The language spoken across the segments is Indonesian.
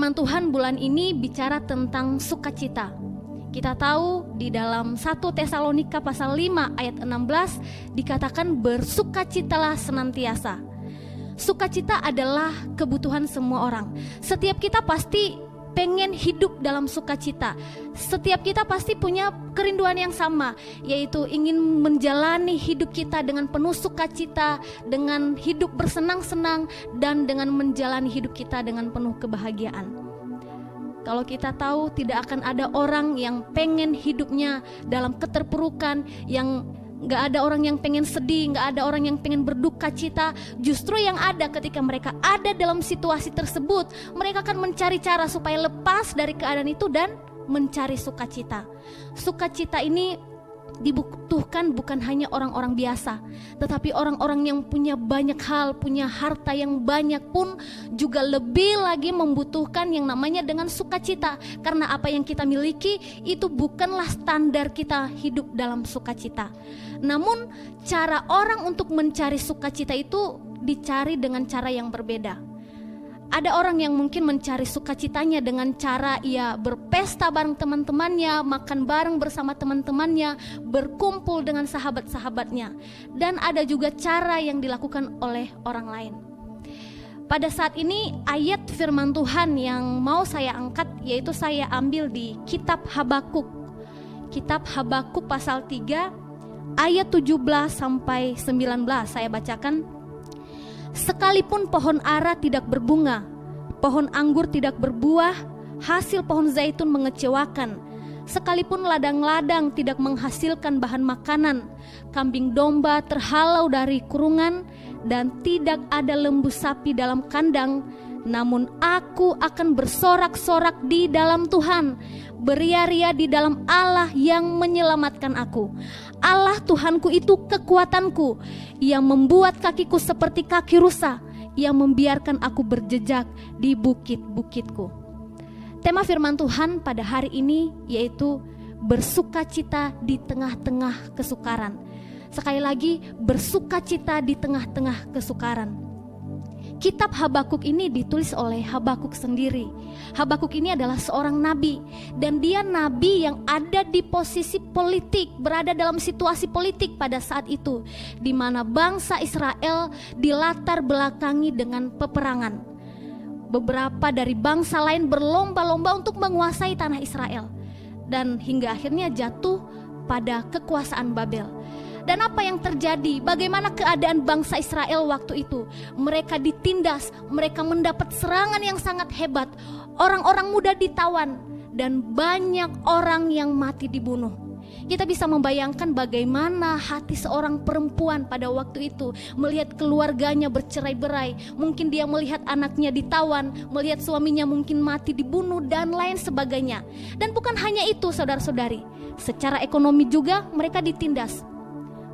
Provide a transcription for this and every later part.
firman Tuhan bulan ini bicara tentang sukacita. Kita tahu di dalam 1 Tesalonika pasal 5 ayat 16 dikatakan bersukacitalah senantiasa. Sukacita adalah kebutuhan semua orang. Setiap kita pasti pengen hidup dalam sukacita. Setiap kita pasti punya kerinduan yang sama, yaitu ingin menjalani hidup kita dengan penuh sukacita, dengan hidup bersenang-senang, dan dengan menjalani hidup kita dengan penuh kebahagiaan. Kalau kita tahu tidak akan ada orang yang pengen hidupnya dalam keterpurukan, yang gak ada orang yang pengen sedih, gak ada orang yang pengen berduka cita. Justru yang ada ketika mereka ada dalam situasi tersebut, mereka akan mencari cara supaya lepas dari keadaan itu dan mencari sukacita. Sukacita ini dibutuhkan bukan hanya orang-orang biasa, tetapi orang-orang yang punya banyak hal, punya harta yang banyak pun juga lebih lagi membutuhkan yang namanya dengan sukacita. Karena apa yang kita miliki itu bukanlah standar kita hidup dalam sukacita. Namun cara orang untuk mencari sukacita itu dicari dengan cara yang berbeda. Ada orang yang mungkin mencari sukacitanya dengan cara ia berpesta bareng teman-temannya, makan bareng bersama teman-temannya, berkumpul dengan sahabat-sahabatnya. Dan ada juga cara yang dilakukan oleh orang lain. Pada saat ini ayat firman Tuhan yang mau saya angkat, yaitu saya ambil di kitab Habakuk. Kitab Habakuk pasal 3 ayat 17 sampai 19 saya bacakan. Sekalipun pohon ara tidak berbunga, pohon anggur tidak berbuah, hasil pohon zaitun mengecewakan. Sekalipun ladang-ladang tidak menghasilkan bahan makanan, kambing domba terhalau dari kurungan, dan tidak ada lembu sapi dalam kandang, namun aku akan bersorak-sorak di dalam Tuhan, beria-ria di dalam Allah yang menyelamatkan aku. Allah Tuhanku itu kekuatanku. Ia membuat kakiku seperti kaki rusa. Ia membiarkan aku berjejak di bukit-bukitku. Tema firman Tuhan pada hari ini yaitu bersukacita di tengah-tengah kesukaran. Sekali lagi, bersukacita di tengah-tengah kesukaran. Kitab Habakuk ini ditulis oleh Habakuk sendiri. Habakuk ini adalah seorang nabi, dan dia nabi yang ada di posisi politik, berada dalam situasi politik pada saat itu, di mana bangsa Israel dilatar belakangi dengan peperangan. Beberapa dari bangsa lain berlomba-lomba untuk menguasai tanah Israel, dan hingga akhirnya jatuh pada kekuasaan Babel. Dan apa yang terjadi? Bagaimana keadaan bangsa Israel waktu itu? Mereka ditindas, mereka mendapat serangan yang sangat hebat. Orang-orang muda ditawan, dan banyak orang yang mati dibunuh. Kita bisa membayangkan bagaimana hati seorang perempuan pada waktu itu melihat keluarganya bercerai-berai. Mungkin dia melihat anaknya ditawan, melihat suaminya mungkin mati dibunuh, dan lain sebagainya. Dan bukan hanya itu, saudara-saudari, secara ekonomi juga mereka ditindas.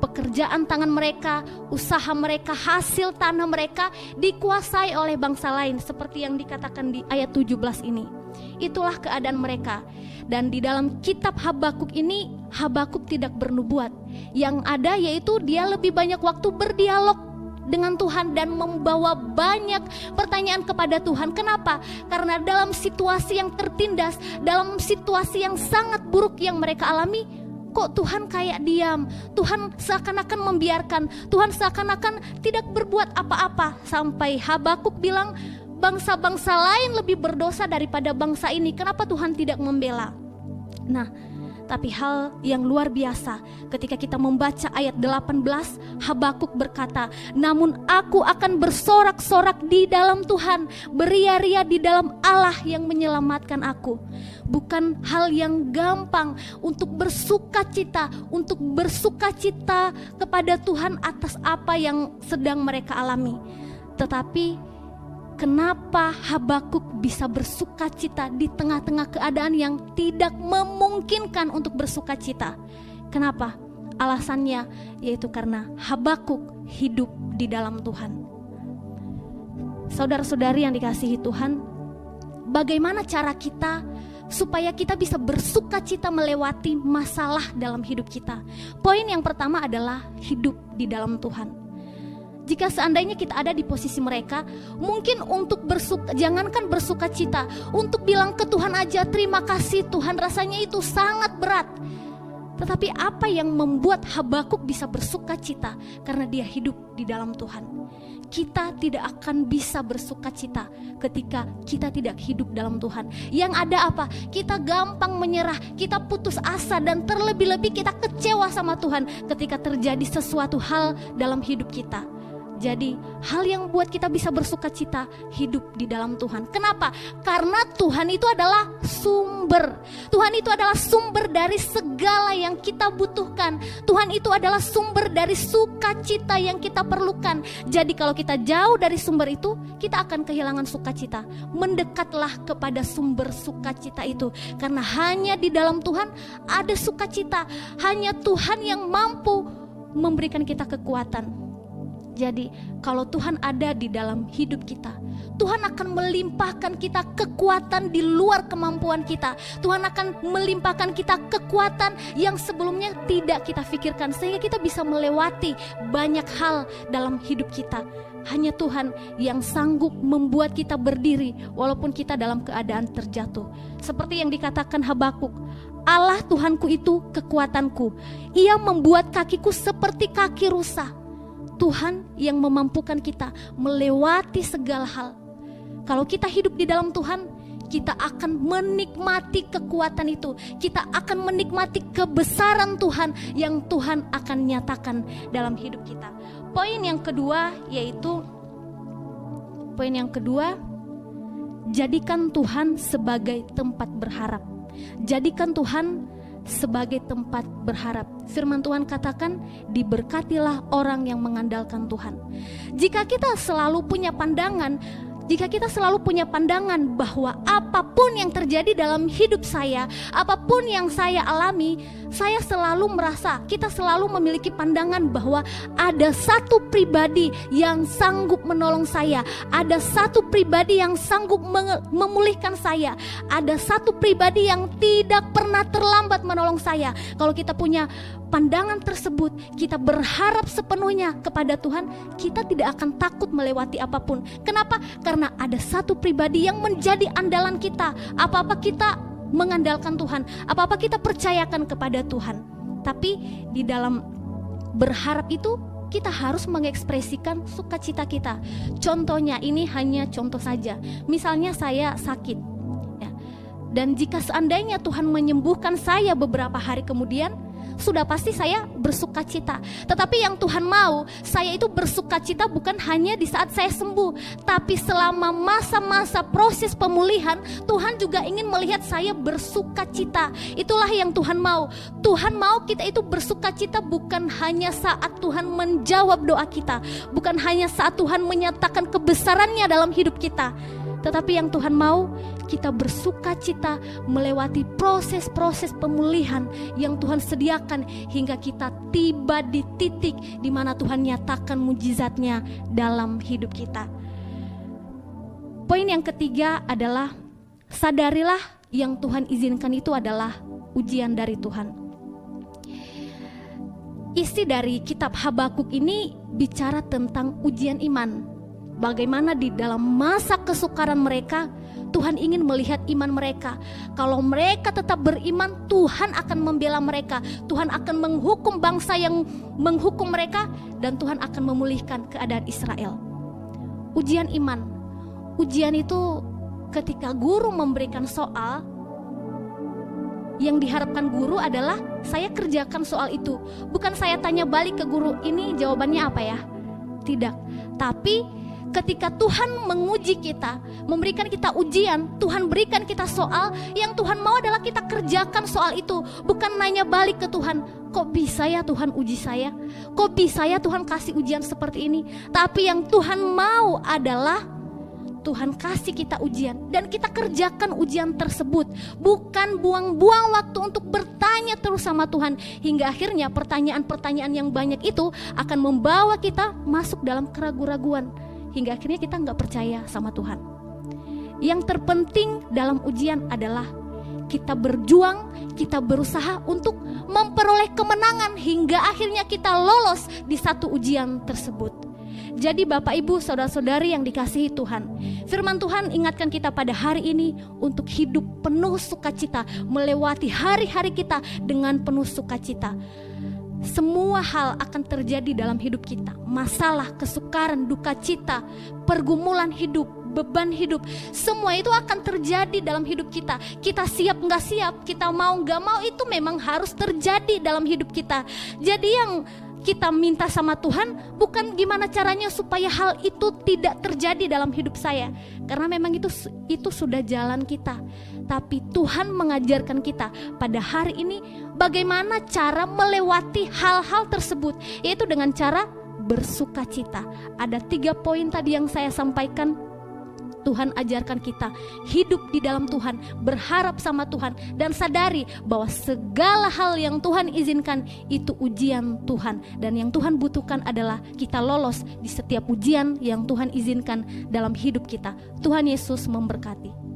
Pekerjaan tangan mereka, usaha mereka, hasil tanah mereka dikuasai oleh bangsa lain, seperti yang dikatakan di ayat 17 ini. Itulah keadaan mereka. Dan di dalam kitab Habakuk ini, Habakuk tidak bernubuat. Yang ada yaitu dia lebih banyak waktu berdialog dengan Tuhan dan membawa banyak pertanyaan kepada Tuhan. Kenapa? Karena dalam situasi yang tertindas, dalam situasi yang sangat buruk yang mereka alami, kok Tuhan kayak diam? Tuhan seakan-akan membiarkan, Tuhan seakan-akan tidak berbuat apa-apa. Sampai Habakuk bilang, bangsa-bangsa lain lebih berdosa daripada bangsa ini. Kenapa Tuhan tidak membela? Nah, tapi hal yang luar biasa ketika kita membaca ayat 18, Habakuk berkata, namun aku akan bersorak-sorak di dalam Tuhan, beria-ria di dalam Allah yang menyelamatkan aku. Bukan hal yang gampang untuk bersukacita kepada Tuhan atas apa yang sedang mereka alami. Tetapi kenapa Habakuk bisa bersukacita di tengah-tengah keadaan yang tidak memungkinkan untuk bersukacita? Kenapa? Alasannya yaitu karena Habakuk hidup di dalam Tuhan. Saudara-saudari yang dikasihi Tuhan, bagaimana cara kita supaya kita bisa bersukacita melewati masalah dalam hidup kita? Poin yang pertama adalah hidup di dalam Tuhan. Jika seandainya kita ada di posisi mereka, mungkin untuk jangankan bersuka cita, untuk bilang ke Tuhan aja terima kasih Tuhan, rasanya itu sangat berat. Tetapi apa yang membuat Habakuk bisa bersuka cita? Karena dia hidup di dalam Tuhan. Kita tidak akan bisa bersuka cita ketika kita tidak hidup dalam Tuhan. Yang ada apa? Kita gampang menyerah, kita putus asa, dan terlebih-lebih kita kecewa sama Tuhan ketika terjadi sesuatu hal dalam hidup kita. Jadi hal yang buat kita bisa bersuka cita, hidup di dalam Tuhan. Kenapa? Karena Tuhan itu adalah sumber. Tuhan itu adalah sumber dari segala yang kita butuhkan. Tuhan itu adalah sumber dari sukacita yang kita perlukan. Jadi kalau kita jauh dari sumber itu, kita akan kehilangan sukacita. Mendekatlah kepada sumber sukacita itu. Karena hanya di dalam Tuhan ada sukacita. Hanya Tuhan yang mampu memberikan kita kekuatan. Jadi kalau Tuhan ada di dalam hidup kita, Tuhan akan melimpahkan kita kekuatan di luar kemampuan kita. Tuhan akan melimpahkan kita kekuatan yang sebelumnya tidak kita pikirkan, sehingga kita bisa melewati banyak hal dalam hidup kita. Hanya Tuhan yang sanggup membuat kita berdiri walaupun kita dalam keadaan terjatuh. Seperti yang dikatakan Habakuk, Allah Tuhanku itu kekuatanku. Ia membuat kakiku seperti kaki rusa. Tuhan yang memampukan kita melewati segala hal. Kalau kita hidup di dalam Tuhan, kita akan menikmati kekuatan itu. Kita akan menikmati kebesaran Tuhan yang Tuhan akan nyatakan dalam hidup kita. Poin yang kedua, jadikan Tuhan sebagai tempat berharap. Jadikan Tuhan sebagai tempat berharap. Firman Tuhan katakan, diberkatilah orang yang mengandalkan Tuhan. Jika kita selalu punya pandangan bahwa apapun yang terjadi dalam hidup saya, apapun yang saya alami, kita selalu memiliki pandangan bahwa ada satu pribadi yang sanggup menolong saya, ada satu pribadi yang sanggup memulihkan saya, ada satu pribadi yang tidak pernah terlambat menolong saya. Kalau kita punya pandangan tersebut, kita berharap sepenuhnya kepada Tuhan, kita tidak akan takut melewati apapun. Kenapa? Karena ada satu pribadi yang menjadi andalan kita. Apa-apa kita mengandalkan Tuhan, apa-apa kita percayakan kepada Tuhan. Tapi di dalam berharap itu kita harus mengekspresikan sukacita kita. Contohnya, ini hanya contoh saja. Misalnya saya sakit, ya. Dan jika seandainya Tuhan menyembuhkan saya beberapa hari kemudian, sudah pasti saya bersuka cita. Tetapi yang Tuhan mau, saya itu bersuka cita bukan hanya di saat saya sembuh, tapi selama masa-masa proses pemulihan, Tuhan juga ingin melihat saya bersuka cita. Itulah yang Tuhan mau. Tuhan mau kita itu bersuka cita bukan hanya saat Tuhan menjawab doa kita, bukan hanya saat Tuhan menyatakan kebesarannya dalam hidup kita, tetapi yang Tuhan mau, kita bersuka cita melewati proses-proses pemulihan yang Tuhan sediakan hingga kita tiba di titik di mana Tuhan nyatakan mujizatnya dalam hidup kita. Poin yang ketiga adalah, sadarilah yang Tuhan izinkan itu adalah ujian dari Tuhan. Isi dari kitab Habakuk ini bicara tentang ujian iman. Bagaimana di dalam masa kesukaran mereka, Tuhan ingin melihat iman mereka. Kalau mereka tetap beriman, Tuhan akan membela mereka. Tuhan akan menghukum bangsa yang menghukum mereka, dan Tuhan akan memulihkan keadaan Israel. Ujian iman. Ujian itu ketika guru memberikan soal, yang diharapkan guru adalah saya kerjakan soal itu. Bukan saya tanya balik ke guru, ini jawabannya apa ya? Tidak. Tapi ketika Tuhan menguji kita, memberikan kita ujian, Tuhan berikan kita soal, yang Tuhan mau adalah kita kerjakan soal itu. Bukan nanya balik ke Tuhan, kok bisa ya Tuhan uji saya? Kok bisa ya Tuhan kasih ujian seperti ini? Tapi yang Tuhan mau adalah Tuhan kasih kita ujian, dan kita kerjakan ujian tersebut. Bukan buang-buang waktu untuk bertanya terus sama Tuhan, hingga akhirnya pertanyaan-pertanyaan yang banyak itu akan membawa kita masuk dalam keraguan-raguan, hingga akhirnya kita gak percaya sama Tuhan. Yang terpenting dalam ujian adalah kita berjuang, kita berusaha untuk memperoleh kemenangan hingga akhirnya kita lolos di satu ujian tersebut. Jadi Bapak Ibu saudara-saudari yang dikasihi Tuhan, firman Tuhan ingatkan kita pada hari ini untuk hidup penuh sukacita, melewati hari-hari kita dengan penuh sukacita. Semua hal akan terjadi dalam hidup kita. Masalah, kesukaran, duka cita, pergumulan hidup, beban hidup, semua itu akan terjadi dalam hidup kita. Kita siap nggak siap, kita mau nggak mau, itu memang harus terjadi dalam hidup kita. Jadi yang kita minta sama Tuhan bukan gimana caranya supaya hal itu tidak terjadi dalam hidup saya, karena memang itu sudah jalan kita. Tapi Tuhan mengajarkan kita pada hari ini bagaimana cara melewati hal-hal tersebut, yaitu dengan cara bersukacita. Ada 3 poin tadi yang saya sampaikan. Tuhan ajarkan kita hidup di dalam Tuhan, berharap sama Tuhan, dan sadari bahwa segala hal yang Tuhan izinkan itu ujian Tuhan. Dan yang Tuhan butuhkan adalah kita lolos di setiap ujian yang Tuhan izinkan dalam hidup kita. Tuhan Yesus memberkati.